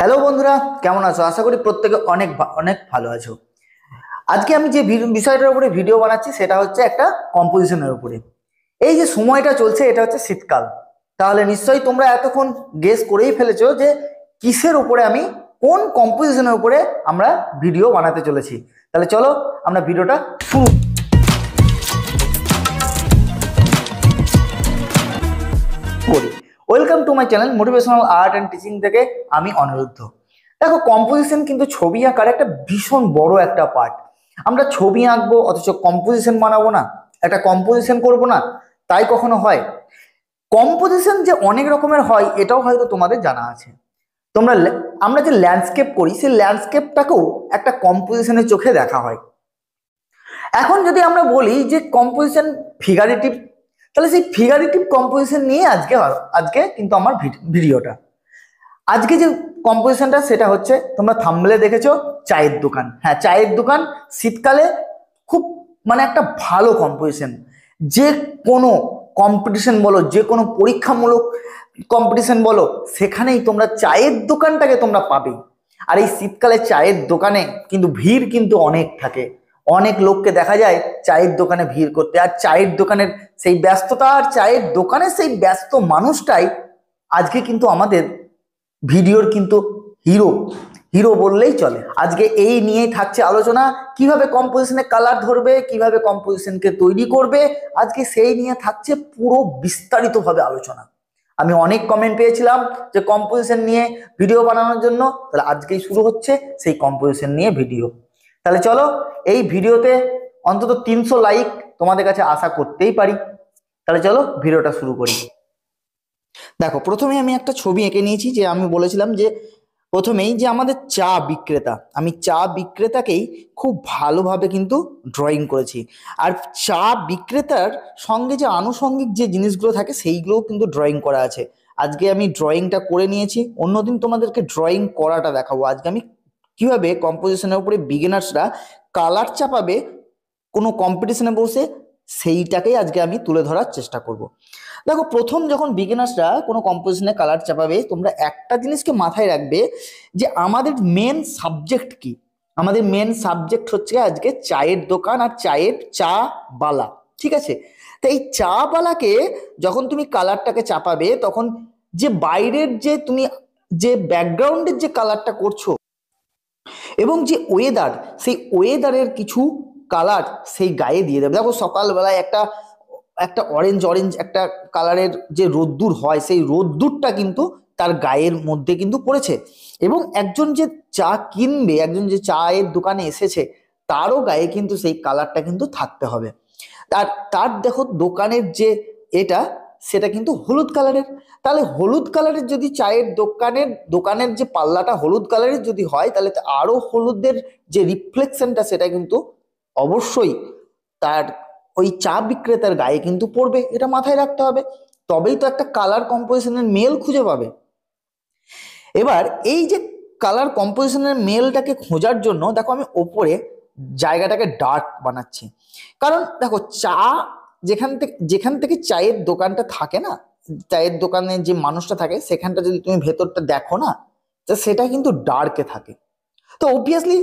Hello বন্ধুরা, কেমন আছো? আশা করি প্রত্যেকে অনেক অনেক ভালো আছো। আজকে আমি যে বিষয়টার উপরে ভিডিও বানাচ্ছি সেটা হচ্ছে একটা কম্পোজিশনের উপরে। এই যে সময়টা চলছে এটা হচ্ছে শীতকাল। তাহলে নিশ্চয়ই তোমরা এতক্ষণ গেস করেই ফেলেছো যে কিসের উপরে আমি কোন কম্পোজিশনের উপরে আমরা ভিডিও বানাতে চলেছি। তাহলে চলো আমরা ভিডিওটা শুরু করি। Welcome to my channel motivational art and teaching থেকে আমি অনিরুদ্ধ। দেখো, কম্পোজিশন কিন্তু ছবি আঁকার একটা ভীষণ বড় একটা পার্ট। আমরা ছবি আঁকবো অথচ কম্পোজিশন বানাবো না, একটা কম্পোজিশন করব না, তাই কখনো হয়? কম্পোজিশন যে অনেক রকমের হয় এটাও হয়তো তোমাদের জানা আছে। তোমরা আমরা যে ল্যান্ডস্কেপ করি সেই ল্যান্ডস্কেপটাকেও একটা কম্পোজিশনের চোখে দেখা হয়। এখন যদি আমরা বলি যে কম্পোজিশন ফিগারেটিভ, তাহলে সেই ফিগারেটিভ কম্পোজিশন নিয়ে আজকে কিন্তু আমার ভিডিওটা। আজকে যে কম্পোজিশনটা সেটা হচ্ছে, তোমরা থাম্বনেলে দেখেছো, চায়ের দোকান। হ্যাঁ, চায়ের দোকান শীতকালে খুব মানে একটা ভালো কম্পোজিশন। যে কোনো কম্পিটিশন বলো, যে কোনো পরীক্ষামূলক কম্পিটিশন বলো, সেখানেই তোমরা চায়ের দোকানটাকে তোমরা পাবে। আর এই শীতকালে চায়ের দোকানে কিন্তু ভিড় কিন্তু অনেক থাকে। অনেক লোককে দেখা যায় চায়ের দোকানে ভিড় করতে। আর চায়ের দোকানের সেই ব্যস্ততা আর চায়ের দোকানের সেই ব্যস্ত মানুষটাই আজকে কিন্তু আমাদের ভিডিওর কিন্তু হিরো হিরো বললেই চলে। আজকে এই নিয়েই থাকছে আলোচনা, কিভাবে কম্পোজিশনে কালার ধরবে, কিভাবে কম্পোজিশনকে তৈরি করবে। আজকে সেই নিয়ে থাকছে পুরো বিস্তারিতভাবে আলোচনা। আমি অনেক কমেন্ট পেয়েছিলাম যে কম্পোজিশন নিয়ে ভিডিও বানানোর জন্য, তাহলে আজকেই শুরু হচ্ছে সেই কম্পোজিশন নিয়ে ভিডিও। তাহলে চলো, এই ভিডিওতে অন্তত 300 লাইক তোমাদের কাছে আশা করতেই পারি। তাহলে চলো ভিডিওটা শুরু করি। দেখো, প্রথমে আমি একটা ছবি এঁকে নিয়েছি। যে আমি বলেছিলাম যে প্রথমেই যে আমাদের চা বিক্রেতা, আমি চা বিক্রেতাকেই খুব ভালোভাবে কিন্তু ড্রয়িং করেছি। আর চা বিক্রেতার সঙ্গে যে আনুষঙ্গিক যে জিনিসগুলো থাকে সেইগুলোও কিন্তু ড্রয়িং করা আছে। আজকে আমি ড্রয়িংটা করে নিয়েছি, অন্যদিন তোমাদেরকে ড্রয়িং করাটা দেখাবো। আজকে আমি কিভাবে কম্পোজিশনের উপরে বিগিনার্সরা কালার চাপাবে কোনো কম্পিটিশনে বসে, সেইটাকেই আজকে আমি তুলে ধরার চেষ্টা করব। দেখো, প্রথম যখন বিগিনার্সরা কোনো কম্পোজিশনে কালার চাপাবে, তোমরা একটা জিনিসকে মাথায় রাখবে যে আমাদের মেন সাবজেক্ট কি। আমাদের মেন সাবজেক্ট হচ্ছে আজকে চায়ের দোকান আর চায়ের চা বালা। ঠিক আছে? তো এই চা বালাকে যখন তুমি কালারটাকে চাপাবে, তখন যে বাইরের যে তুমি যে ব্যাকগ্রাউন্ডের যে কালারটা করছো এবং যে ওয়েদার, সেই ওয়েদারের কিছু কালার সেই গায়ে দিয়ে দেবে। দেখো, সকালবেলায় একটা একটা অরেঞ্জ অরেঞ্জ একটা কালারের যে রোদ্দুর হয়, সেই রোদ্দুরটা কিন্তু তার গায়ের মধ্যে কিন্তু পড়েছে। এবং একজন যে চা কিনবে, একজন যে চায়ের দোকানে এসেছে, তারও গায়ে কিন্তু সেই কালারটা কিন্তু থাকতে হবে। তার তার দেখো, দোকানের যে এটা সেটা কিন্তু হলুদ কালারের। তাহলে হলুদ কালারের যদি চায়ের দোকানের দোকানের যে পাল্লাটা হলুদ কালারের যদি হয়, তাহলে আরো হলুদের যে রিফ্লেকশনটা সেটা কিন্তু অবশ্যই তার ওই চা বিক্রেতার গায়ে কিন্তু পড়বে। এটা মাথায় রাখতে হবে, তবেই তো একটা কালার কম্পোজিশনের মেল খুঁজে পাবে। এবার এই যে কালার কম্পোজিশনের মেলটাকে খোঁজার জন্য দেখো, আমি ওপরে জায়গাটাকে ডার্ক বানাচ্ছি। কারণ দেখো, চা যেখান থেকে চায়ের দোকানটা থাকে না, চায়ের দোকানে যে মানুষটা থাকে, সেখানটা যদি তুমি ভেতরটা দেখো না, তো সেটা কিন্তু ডার্কে থাকে। তো অবভিয়াসলি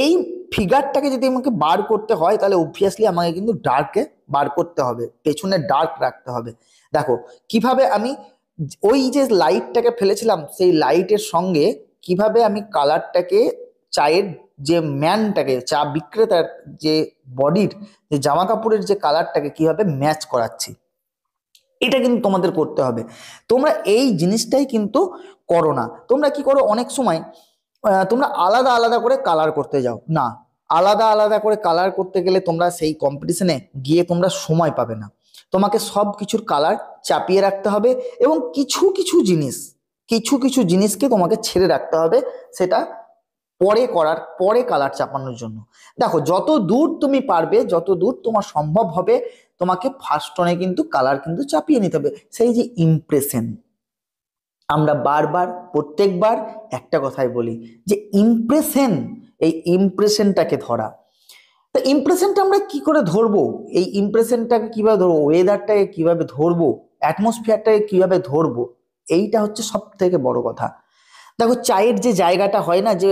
এই ফিগারটাকে যদি আমাকে বার করতে হয়, তাহলে অবভিয়াসলি আমাকে কিন্তু ডার্কে বার করতে হবে, পেছনে ডার্ক রাখতে হবে। দেখো কিভাবে আমি ওই যে লাইটটাকে ফেলেছিলাম, সেই লাইটের সঙ্গে কিভাবে আমি কালারটাকে, চায়ের যে ম্যানটাকে, চা বিক্রেতার যে বডির যে জামা কাপড়ের যে কালারটাকে কিভাবে ম্যাচ করাচ্ছি, এটা কিন্তু তোমাদের করতে হবে। তোমরা এই জিনিসটাই কিন্তু করো না। তোমরা কি করো, অনেক সময় তোমরা আলাদা আলাদা করে কালার করতে যাও না। আলাদা আলাদা করে কালার করতে গেলে তোমরা সেই কম্পিটিশনে গিয়ে তোমরা সময় পাবে না। তোমাকে সব কিছুর কালার চাপিয়ে রাখতে হবে এবং কিছু কিছু জিনিসকে তোমাকে ছেড়ে রাখতে হবে, সেটা পরে কালার চাপানোর জন্য। দেখো, যত দূর তুমি পারবে, যত দূর তোমার সম্ভব হবে, তোমাকে ফার্স্ট টনে কিন্তু কালার কিন্তু চাপিয়ে নিতে হবে। সেই যে ইমপ্রেশন, আমরা বারবার প্রত্যেকবার একটা কথাই বলি যে ইমপ্রেশন, এই ইমপ্রেশনটাকে ধরা। তা ইমপ্রেশনটা আমরা কি করে ধরবো, এই ইমপ্রেশনটাকে কিভাবে ধরবো, ওয়েদারটাকে কিভাবে ধরবো, অ্যাটমসফিয়ারটাকে কিভাবে ধরবো, এইটা হচ্ছে সব থেকে বড় কথা। দেখো চায়ের যে জায়গাটা হয় না, যে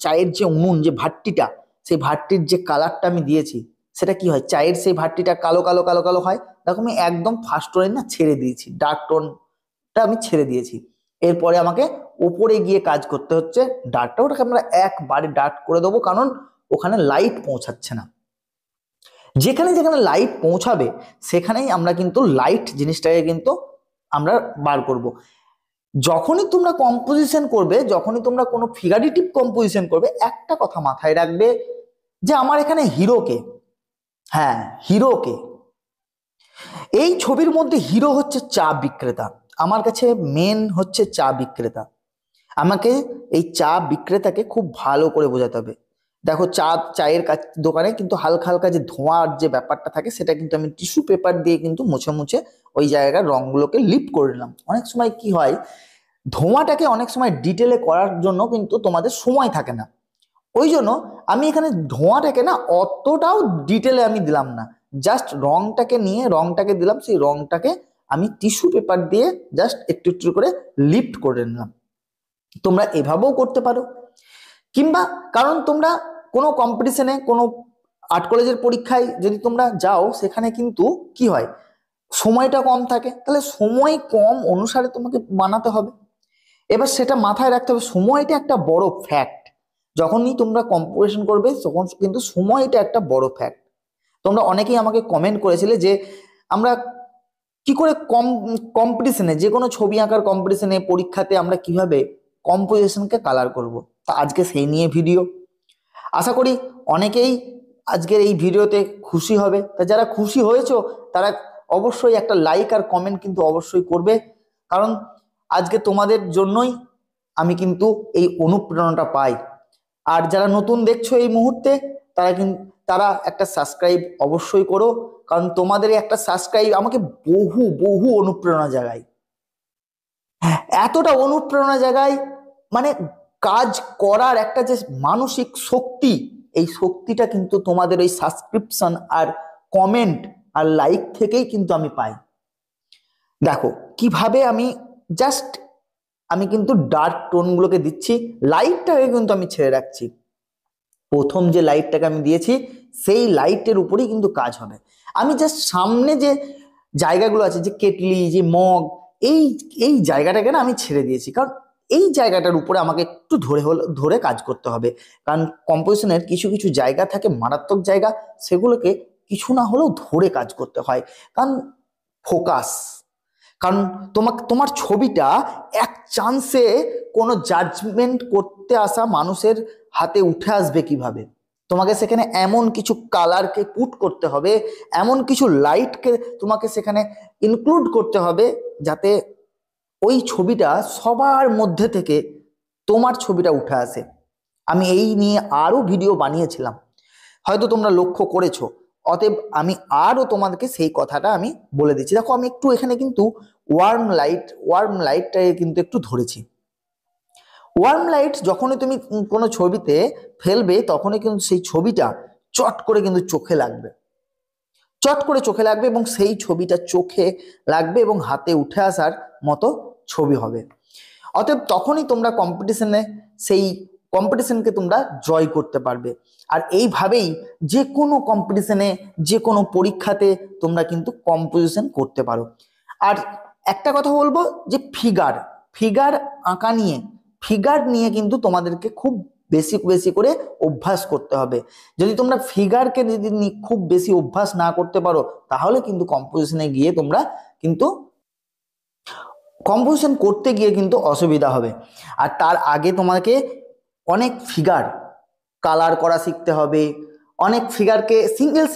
চায়ের যে উনুন, যে ভাট্টিটা, সেই ভাট্টির যে কালারটা আমি দিয়েছি, সেটা কি হয়, চায়ের সেই ভাট্টিটা কালো কালো কালো কালো হয়। দেখো আমি একদম ফার্স্ট টোনে না ছেড়ে দিয়েছি, ডার্ক টোনটা আমি ছেড়ে দিয়েছি। এরপরে আমাকে ওপরে গিয়ে কাজ করতে হচ্ছে ডার্কটা, ওটাকে আমরা একবারে ডার্ক করে দেবো, কারণ ওখানে লাইট পৌঁছাচ্ছে না। যেখানে যেখানে লাইট পৌঁছাবে সেখানেই আমরা কিন্তু লাইট জিনিসটাকে কিন্তু আমরা বার করব। যখনই তোমরা কম্পোজিশন করবে, যখনই তোমরা কোনো ফিগারেটিভ কম্পোজিশন করবে, একটা কথা মাথায় রাখবে যে আমার এখানে হিরোকে, হ্যাঁ হিরোকে, এই ছবির মধ্যে হিরো হচ্ছে চা বিক্রেতা, আমার কাছে মেন হচ্ছে চা বিক্রেতা। আমাকে এই চা বিক্রেতাকে খুব ভালো করে বোঝাতে হবে। দেখো চায়ের দোকানে কিন্তু হালকা হালকা যে ধোঁয়ার যে ব্যাপারটা থাকে, সেটা কিন্তু আমি টিস্যু পেপার দিয়ে কিন্তু মুছে মুছে ওই জায়গার রঙগুলোকে লিপ করে নিলাম। অনেক সময় কি হয়, ধোঁয়াটাকে অনেক সময় ডিটেলে করার জন্য কিন্তু তোমাদের সময় থাকে না, ওই জন্য আমি এখানে ধোঁয়াটাকে না অতটাও ডিটেলে আমি দিলাম না, জাস্ট রংটাকে নিয়ে রংটাকে দিলাম, সেই রংটাকে আমি টিস্যু পেপার দিয়ে জাস্ট একটু একটু করে লিফট করে নিলাম। তোমরা এভাবেও করতে পারো, কিংবা কারণ তোমরা কোনো কম্পিটিশনে, কোনো আর্ট কলেজের পরীক্ষায় যদি তোমরা যাও, সেখানে কিন্তু কি হয়, সময়টা কম থাকে, তাহলে সময় কম অনুসারে তোমাকে বানাতে হবে। এবার সেটা মাথায় রাখতে হবে, সময়টা একটা বড় ফ্যাক্ট। যখনই তোমরা কম্পিটিশন করবে তখন কিন্তু সময়টা একটা বড় ফ্যাক্ট। তোমরা অনেকেই আমাকে কমেন্ট করেছিলে যে আমরা কি করে কম্পিটিশনে, যে কোনো ছবি আঁকার কম্পিটিশনে, পরীক্ষাতে আমরা কিভাবে কম্পোজিশনকে কালার করব। তা আজকে সেই নিয়ে ভিডিও। আশা করি অনেকেই আজকের এই ভিডিওতে খুশি হবে। তা যারা খুশি হয়েছো তারা অবশ্যই একটা লাইক আর কমেন্ট কিন্তু অবশ্যই করবে, কারণ আজকে তোমাদের জন্যই আমি কিন্তু এই অনুপ্রেরণাটা পাই। আর যারা নতুন দেখছো এই মুহূর্তে, তারা একটা সাবস্ক্রাইব অবশ্যই করো, কারণ তোমাদের একটা সাবস্ক্রাইব আমাকে বহু বহু অনুপ্রেরণা জাগায়, এতটা অনুপ্রেরণা জাগায়, মানে কাজ করার একটা যে মানসিক শক্তি, এই শক্তিটা কিন্তু তোমাদের ওই সাবস্ক্রিপশন আর কমেন্ট আর লাইক থেকেই কিন্তু আমি পাই। দেখো কিভাবে আমি জাস্ট, আমি কিন্তু ডার্ক টোনগুলোকে দিচ্ছি, লাইটটাকে কিন্তু আমি ছেড়ে রাখছি। প্রথম যে লাইটটাকে আমি দিয়েছি সেই লাইটের উপরেই কিন্তু কাজ হবে। আমি জাস্ট সামনে যে জায়গাগুলো আছে, যে কেটলি, যে মগ, এই এই জায়গাটাকে না আমি ছেড়ে দিয়েছি, কারণ এই জায়গাটার উপরে আমাকে একটু ধরে কাজ করতে হবে। কারণ কম্পোজিশনের কিছু কিছু জায়গা থাকে মারাত্মক জায়গা, সেগুলোকে কিছু না হলেও ধরে কাজ করতে হয়, কারণ ফোকাস। কারণ তোমার ছবিটা এক চান্সে কোনো জাজমেন্ট করতে আসা মানুষের হাতে উঠে আসবে কিভাবে, তোমাকে সেখানে এমন কিছু কালারকে পুট করতে হবে, এমন কিছু লাইটকে তোমাকে সেখানে ইনক্লুড করতে হবে, যাতে ওই ছবিটা সবার মধ্যে থেকে তোমার ছবিটা উঠে আসে। আমি এই নিয়ে আরো ভিডিও বানিয়েছিলাম, হয়তো তোমরা লক্ষ্য করেছো। অতএব আমি আরো তোমাদেরকে সেই কথাটা আমি বলে দিচ্ছি। দেখো আমি একটু এখানে কিন্তু ওয়ার্ম লাইটটাকে কিন্তু একটু ধরেছি। ওয়ার্ম লাইট যখনই তুমি কোনো ছবিতে ফেলবে, তখনই কিন্তু সেই ছবিটা চট করে কিন্তু চোখে লাগবে, চট করে চোখে লাগবে, এবং সেই ছবিটা চোখে লাগবে এবং হাতে উঠে আসার মতো ছবি হবে। অতএব তখনই তোমরা সেই কম্পিটিশনকে তোমরা জয় করতে পারবে। আর এইভাবেই যে কোনো কম্পিটিশনে, যে কোনো পরীক্ষাতে তোমরা কিন্তু কম্পোজিশন করতে পারো। আর একটা কথা বলবো যে ফিগার আঁকা নিয়ে, ফিগার নিয়ে কিন্তু তোমাদেরকে খুব বেশি বেশি করে অভ্যাস করতে হবে। যদি তোমরা ফিগারকে যদি খুব বেশি অভ্যাস না করতে পারো, তাহলে কিন্তু কম্পোজিশনে গিয়ে তোমরা কিন্তু কম্পোজিশন করতে গিয়ে কিন্তু অসুবিধা হবে। আর তার আগে তোমাকে অনেক ফিগার কালার করা শিখতে হবে, অনেক ফিগারকে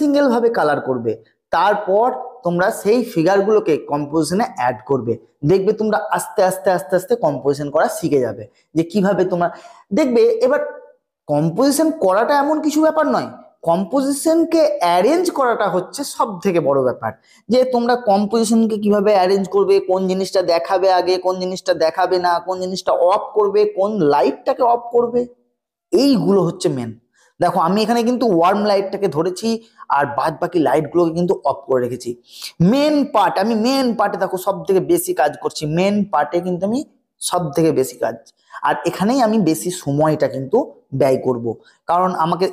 সিঙ্গেল ভাবে কালার করবে, তারপর তোমরা সেই ফিগারগুলোকে কম্পোজিশনে অ্যাড করবে। দেখবে তোমরা আস্তে আস্তে আস্তে আস্তে কম্পোজিশন করা শিখে যাবে, যে কিভাবে তোমরা দেখবে। এবার কম্পোজিশন করাটা এমন কিছু ব্যাপার নয়, কম্পোজিশনকে অ্যারেঞ্জ করাটা হচ্ছে সব থেকে বড় ব্যাপার। যে তোমরা কম্পোজিশনকে কিভাবে অ্যারেঞ্জ করবে, কোন জিনিসটা দেখাবে আগে, কোন জিনিসটা দেখাবে না, কোন জিনিসটা অফ করবে, কোন লাইটটাকে অফ করবে, এইগুলো হচ্ছে মেন। দেখো আমি এখানে কিন্তু ওয়ার্ম লাইটটাকে ধরেছি, আর বাদ বাকি লাইটগুলোকে কিন্তু অফ করে রেখেছি। মেন পার্টে দেখো সব থেকে বেশি কাজ করছি, মেন পার্টে কিন্তু আমি সব থেকে বেশি কাজ। আর এখানেই আমি বেশি সময়টা কিন্তু ব্যয় করব, কারণ আমাকে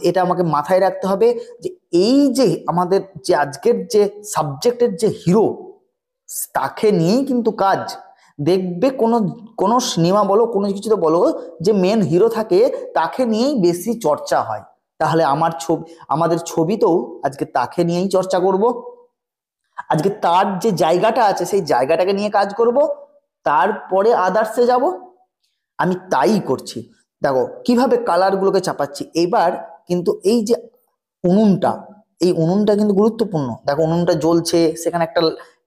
এটা আমাকে মাথায় রাখতে হবে যে এই যে আমাদের যে আজকের যে সাবজেক্টের যে হিরো, তাকে নিয়েই কিন্তু কাজ। দেখবে কোনো কোনো সিনেমা বলো, কোনো কিছুতে বলো, যে মেন হিরো থাকে তাকে নিয়েই বেশি চর্চা হয়। তাহলে আমাদের ছবিতেও আজকে তাকে নিয়েই চর্চা করব। আজকে তার যে জায়গাটা আছে সেই জায়গাটাকে নিয়ে কাজ করব, তারপরে আদার্সে যাব। আমি তাই করছি। দেখো কিভাবে কালারগুলোকে চাপাচ্ছি। এবার কিন্তু এই যে উনুনটা, এই উনুনটা কিন্তু গুরুত্বপূর্ণ। দেখো উনুনটা জ্বলছে, সেখানে একটা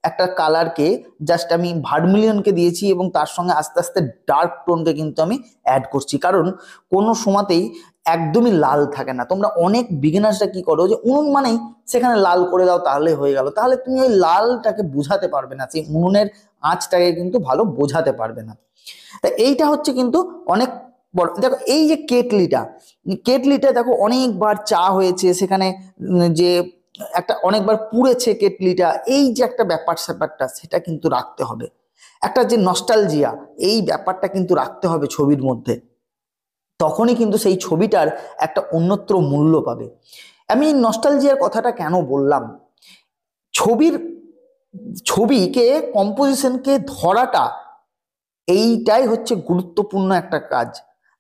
একটা কালারকে জাস্ট আমি ভার্মিলিয়নকে দিয়েছি এবং তার সঙ্গে আস্তে আস্তে ডার্ক টোনকে কিন্তু আমি অ্যাড করছি, কারণ কোনো সময়তেই একদমই লাল থাকে না। তোমরা অনেক বিগিনার্সরা কি করো, যে উনুন মানেই সেখানে লাল করে দাও তাহলে হয়ে গেল, তাহলে তুমি ওই লালটাকে বোঝাতে পারবে না, সেই উনুনের আঁচটাকে কিন্তু ভালো বোঝাতে পারবে না। তা এইটা হচ্ছে কিন্তু অনেক বড়। দেখো এই যে কেটলিটা দেখো অনেকবার চা হয়েছে সেখানে, যে একটা অনেকবার পুড়েছে কেটলিটা, এই যে একটা ব্যাপারটা সেটা কিন্তু রাখতে হবে। একটা যে নস্টালজিয়া, এই ব্যাপারটা কিন্তু রাখতে হবে ছবির মধ্যে, তখনই কিন্তু সেই ছবিটার একটা অন্যত্র মূল্য পাবে। আমি নস্টালজিয়ার কথাটা কেন বললাম, ছবির ছবিকে কম্পোজিশনকে ধরাটা, এইটাই হচ্ছে গুরুত্বপূর্ণ একটা কাজ।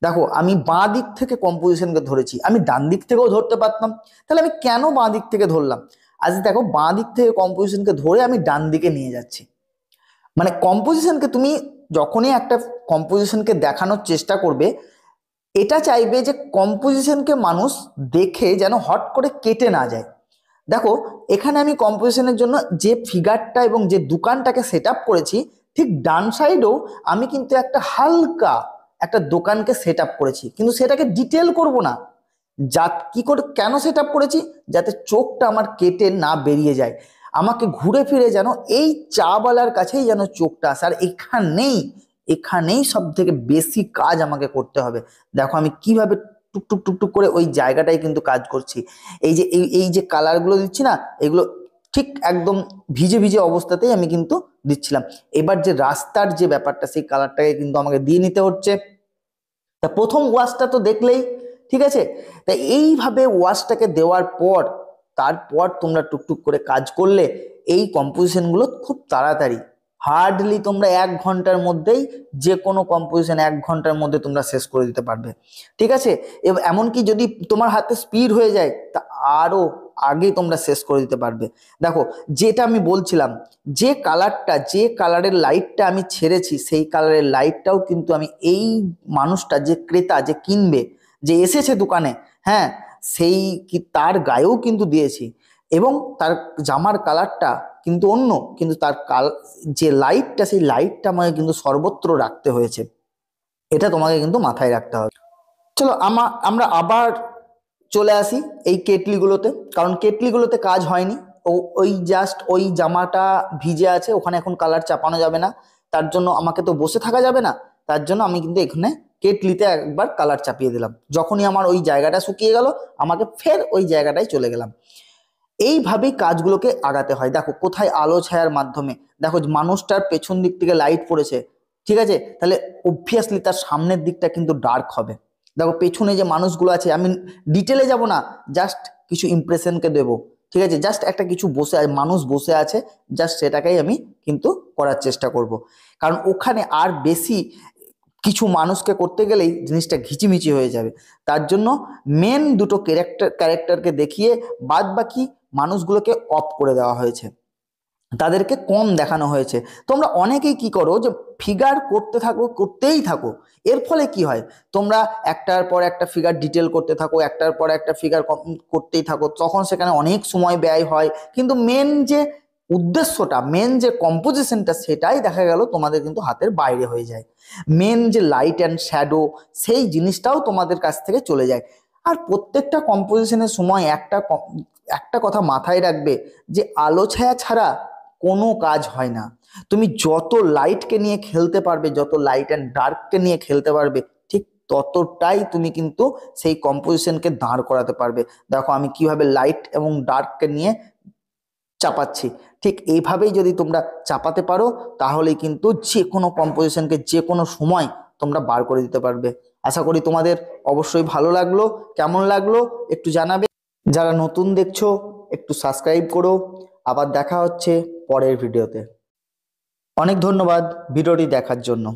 দেখো আমি বাঁ দিক থেকে কম্পোজিশনকে ধরেছি, আমি ডান দিক থেকেও ধরতে পারতাম, তাহলে আমি কেন বাঁ দিক থেকে ধরলাম? আজ দেখো বাঁ দিক থেকে কম্পোজিশনকে ধরে আমি ডান দিকে নিয়ে যাচ্ছি। মানে কম্পোজিশনকে তুমি যখনই একটা কম্পোজিশনকে দেখানোর চেষ্টা করবে, এটা চাইবে যে কম্পোজিশনকে মানুষ দেখে যেন হট করে কেটে না যায়। দেখো এখানে আমি কম্পোজিশনের জন্য যে ফিগারটা এবং যে দোকানটাকে সেট আপ করেছি, ঠিক ডান সাইডেও আমি কিন্তু একটা হালকা একটা দোকানকে সেট আপ করেছি, কিন্তু সেটাকে ডিটেল করব না। কি করে কেন সেট আপ করেছি, যাতে চোখটা আমার কেটে না বেরিয়ে যায়, আমাকে ঘুরে ফিরে যেন এই চাওয়ালার কাছেই যেন চোখটা আসে। আর এখানেই সব থেকে বেশি কাজ আমাকে করতে হবে। দেখো আমি কিভাবে টুকটুক টুকটুক করে ওই জায়গাটাই কিন্তু কাজ করছি। এই যে কালারগুলো দিচ্ছি না, এগুলো ঠিক একদম ভিজে ভিজে অবস্থাতেই আমি কিন্তু দিচ্ছিলাম। এবার যে রাস্তার যে ব্যাপারটা, সেই কালারটাকে কিন্তু আমাকে দিয়ে নিতে হচ্ছে। তা প্রথম ওয়াশটা তো দেখলেই, ঠিক আছে। তা এইভাবে ওয়াশটাকে দেওয়ার পর, তারপর তোমরা টুকটুক করে কাজ করলে এই কম্পোজিশনগুলো খুব তাড়াতাড়ি, হার্ডলি তোমরা 1 ঘন্টার মধ্যেই যে কোনো কম্পোজিশন 1 ঘন্টার মধ্যে তোমরা শেষ করে দিতে পারবে, ঠিক আছে। এমনকি যদি তোমার হাতে স্পিড হয়ে যায়, তা আরো আগে তোমরা শেষ করে দিতে পারবে। দেখো যেটা আমি বলছিলাম, যে কালারের লাইটটা আমি ছেড়েছি, সেই কালারের লাইটটাও কিন্তু আমি এই মানুষটা, যে ক্রেতা, যে কিনবে, যে এসেছে দোকানে, হ্যাঁ, সেই কি তার গায়েও কিন্তু দিয়েছি। এবং তার জামার কালারটা কিন্তু অন্য, কিন্তু যে লাইটটা, সেই লাইটটা আমাকে কিন্তু সর্বত্র রাখতে হয়েছে। এটা তোমাকে কিন্তু মাথায় রাখতে হবে। চলো আমরা আবার চলে আসি এই কেটলিগুলোতে, কারণ কেটলিগুলোতে কাজ হয়নি। ওই জাস্ট ওই জামাটা ভিজে আছে, ওখানে এখন কালার চাপানো যাবে না, তার জন্য আমাকে তো বসে থাকা যাবে না। তার জন্য আমি কিন্তু এখানে কেটলিতে একবার কালার চাপিয়ে দিলাম। যখনই আমার ওই জায়গাটা শুকিয়ে গেল, আমাকে ফের ওই জায়গাটায় চলে গেলাম। এইভাবেই কাজগুলোকে আগাতে হয়। দেখো কোথায় আলো ছায়ার মাধ্যমে, দেখো মানুষটার পেছন দিক থেকে লাইট পড়েছে, ঠিক আছে, তাহলে অবভিয়াসলি তার সামনের দিকটা কিন্তু ডার্ক হবে। দেখো পেছনে যে মানুষগুলো আছে, আমি ডিটেলে যাব না, জাস্ট কিছু ইমপ্রেশনকে দেবো, ঠিক আছে, জাস্ট একটা কিছু মানুষ বসে আছে, জাস্ট সেটাকেই আমি কিন্তু করার চেষ্টা করব। কারণ ওখানে আর বেশি কিছু মানুষকে করতে গেলেই জিনিসটা ঘিচিমিচি হয়ে যাবে। তার জন্য মেন দুটো ক্যারেক্টারকে দেখিয়ে বাদ বাকি মানুষগুলোকে অফ করে দেওয়া হয়েছে, তাদেরকে কম দেখানো হয়েছে। তোমরা অনেকেই কি করো, যে ফিগার করতেই থাকো। এর ফলে কি হয়, তোমরা একটার পর একটা ফিগার ডিটেল করতে থাকো, একটার পর একটা ফিগার করতেই থাকো, তখন সেখানে অনেক সময় ব্যয় হয়, কিন্তু মেন যে উদ্দেশ্যটা, মেন যে কম্পোজিশনটা, সেটাই দেখা গেল তোমাদের কিন্তু হাতের বাইরে হয়ে যায়। মেন যে লাইট অ্যান্ড শ্যাডো, সেই জিনিসটাও তোমাদের কাছ থেকে চলে যায়। আর প্রত্যেকটা কম্পোজিশনের সময় একটা কথা মাথায় রাখবে, যে আলো ছায়া ছাড়া কোনো কাজ হয় না। তুমি যত লাইটকে নিয়ে খেলতে পারবে, যত লাইট অ্যান্ড ডার্ককে নিয়ে খেলতে পারবে, ঠিক ততটাই তুমি কিন্তু সেই কম্পোজিশনকে দাঁড় করাতে পারবে। দেখো আমি কিভাবে লাইট এবং ডার্ককে নিয়ে চাপাচ্ছি। ঠিক এইভাবেই যদি তোমরা চাপাতে পারো তাহলেই কিন্তু যে কোনো কম্পোজিশনকে যে কোনো সময় তোমরা বার করে দিতে পারবে। আশা করি তোমাদের অবশ্যই ভালো লাগলো। কেমন লাগলো একটু জানাবে। যারা নতুন দেখছো একটু সাবস্ক্রাইব করো। আবার দেখা হচ্ছে পরের ভিডিওতে। অনেক ধন্যবাদ ভিডিওটি দেখার জন্য।